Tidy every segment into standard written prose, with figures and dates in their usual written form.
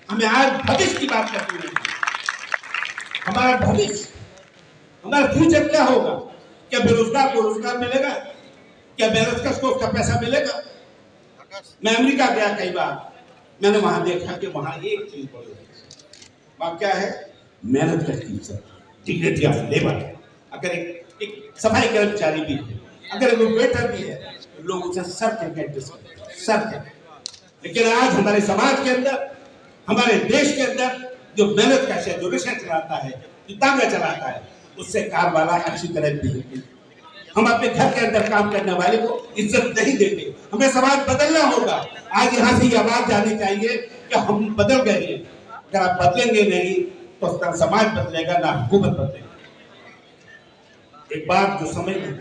हमें आज भविष्य की बात करनी है। हमारा भविष्य, हमारा फ्यूचर क्या होगा? क्या बेरोजगार को रोजगार मिलेगा? क्या बेरोजगार को उसका पैसा मिलेगा? मैं अमेरिका गया कई बार, मैंने वहां देखा कि वहां एक चीज बड़ी है, वहां क्या है? मेहनत का टीचर, डिग्निटी ऑफ लेबर। अगर एक सफाई कर्मचारी भी है, अगर वो वेटर भी है, लोग उसे सर के सर के। लेकिन आज हमारे समाज के अंदर, हमारे देश के अंदर जो मेहनत का जो रिक्शा चलाता है, जो तांगा चलाता है, उससे कार वाला अच्छी तरह भी। हम अपने घर के अंदर काम करने वाले को इज्जत नहीं देते। हमें समाज बदलना होगा। आज यहाँ से ये आवाज जानी चाहिए कि हम बदल गए हैं। अगर आप बदलेंगे नहीं तो समाज बदलेगा, ना हुकूमत बदलेगा। एक बात जो समझ लें,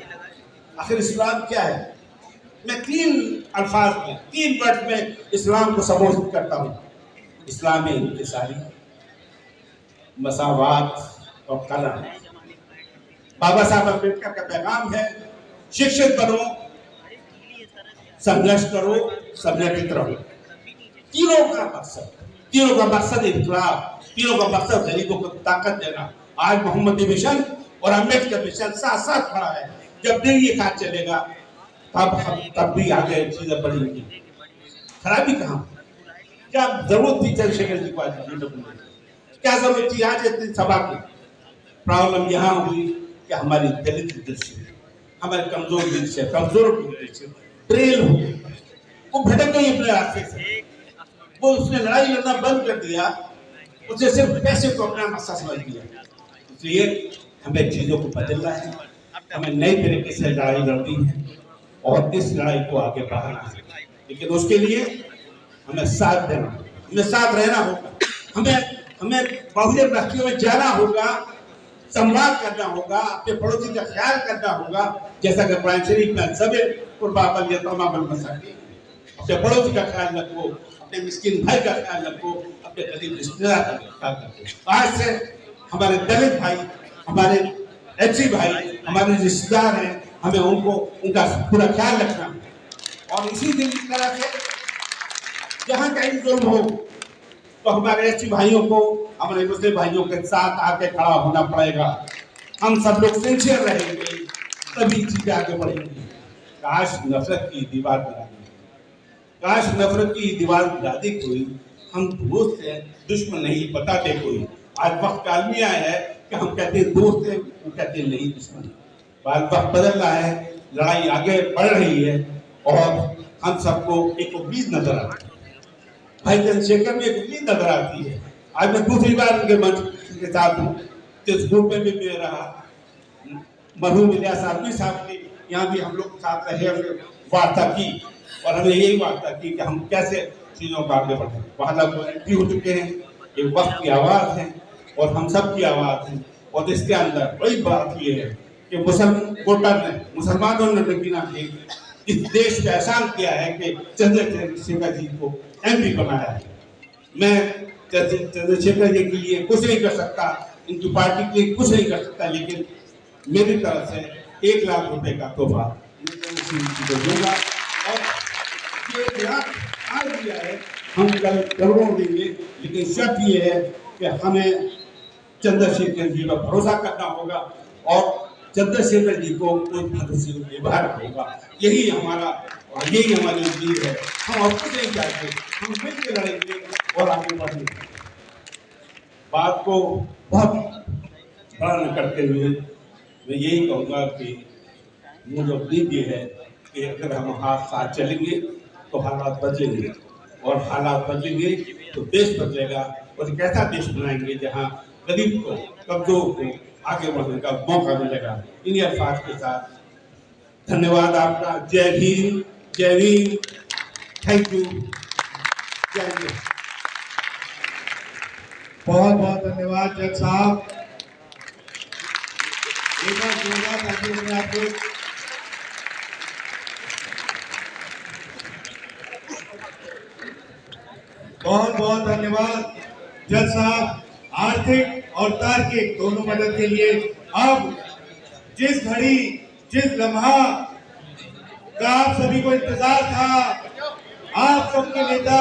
आखिर इस्लाम क्या है? मैं तीन अल्फाज में, तीन वर्ड में इस्लाम को संबोधित करता हूँ। इस्लाम में इंतसारी, मसावात और कलम। बाबा साहब अम्बेडकर का पैगाम है, शिक्षित बनो, संघर्ष करो, संगठित रहो। तीनों का मकसद इनकलाब, तीनों का मकसद गरीबों को ताकत देना। आज मोहम्मदी मिशन और अम्बेडकर मिशन साथ साथ खड़ा है। जब दिन ये साथ चलेगा तब भी आगे चीजें बढ़ेंगी। खराबी कहाँ? क्या जरूरत थी चंद्रशेखर जी को आज क्या जरूरत थी आज इतनी सभा की? प्रॉब्लम यहाँ हुई कि हमारी दलित लीडरशिप, हमारे कमजोर लीडरशिप, कमजोर लीडरशिप ट्रेल हो गई, वो भटक गई अपने रास्ते से। वो उसने लड़ाई लड़ना बंद कर दिया, उसे सिर्फ पैसे को अपना मकसद समझ लिया। इसलिए हमें चीजों को बदलना है, हमें नई तरीके से लड़ाई लड़नी है और इस लड़ाई को आगे बढ़ाना है। लेकिन उसके लिए हमें साथ देना, हमें साथ रहना होगा, हमें बहुजन बस्तियों में जाना होगा, संवाद करना होगा, अपने पड़ोसी का ख्याल करना होगा। जैसा कि कुरान शरीफ में सबे कुर्बान यतमा बन मसाकिन, अपने पड़ोसी का ख्याल रखो, अपने मिस्किन भाई का ख्याल रखो, अपने गरीब रिश्तेदार का ख्याल रखो। आज से हमारे दलित भाई, हमारे एचसी भाई, हमारे रिश्तेदार हैं, हमें उनका पूरा ख्याल रखना। और इसी तरह से जहाँ कहीं जुल्म हो तो हमारे एचसी भाइयों को, हमारे मुस्लिम भाइयों के साथ आके खड़ा होना पड़ेगा। हम सब लोग सिंसियर रहेंगे, तभी चीजें आगे बढ़ेंगी। काश नफरत की दीवार गिरा दी, काश नफरत की दीवार गिरा दी कोई। हम दोस्त हैं, दुश्मन नहीं, बताते कोई। आज वक्त आलमिया है कि हम कहते हैं दोस्त है, वो कहते हैं नहीं दुश्मन। वक्त बदल रहा है, लड़ाई आगे बढ़ रही है और हम सबको एक उम्मीद नजर आती है। भाई चंद्रशेखर में एक उम्मीद नजर आती है। आज मैं दूसरी बार उनके मंच के साथ हूँ, इस ग्रुप में भी मैं रहा, मरहूम इलियास आदमी साहब ने यहाँ भी हम लोग साथ रहे, वार्ता की और हमने यही वार्ता की कि हम कैसे चीजों को आगे बढ़े। वहाँ लोग हो चुके हैं, एक वक्त की आवाज है और हम सब की आवाज है। और इसके अंदर बड़ी बात यह है कि मुसलमानों ने बिना इस देश पे एहसान किया है कि चंद्रशेखर जी को एमपी बनाया है। मैं चंद्रशेखर जी के लिए कुछ नहीं कर सकता, इनकी पार्टी के लिए कुछ नहीं कर सकता, लेकिन मेरी तरफ से 1 लाख रुपए का तोहफा दूंगा। और ये 1 लाख आज दिया है, हम कल करोड़ों देंगे, लेकिन शर्त ये है कि हमें चंद्रशेखर जी पर भरोसा करना होगा और चंद्रशेखर जी को कोई भरोसे व्यवहार होगा। यही हमारी उम्मीद है। हम और कुछ नहीं चाहते, हम मिलकर लड़ेंगे और आगे बढ़ेंगे। बात को बहुत बड़ा न करते हुए मैं यही कहूँगा कि मुझे उम्मीद ये है कि अगर हम हाथ साथ चलेंगे तो हालात बदलेंगे, और हालात बदलेंगे तो देश बदलेगा। और एक ऐसा देश बनाएंगे जहाँ गरीब को, कमजोर को आगे बढ़ने का मौका मिलेगा। इन्हीं अल्फाज के साथ धन्यवाद आपका। जय भीम, जय भीम, थैंक यू, जय हिंद। बहुत बहुत धन्यवाद जज साहब। एक बार जोरदार तालियों से आपको। बहुत बहुत धन्यवाद जज साहब। आर्थिक और तार्किक दोनों मदद के लिए। अब जिस घड़ी, जिस लम्हा का आप सभी को इंतजार था, आप सबके नेता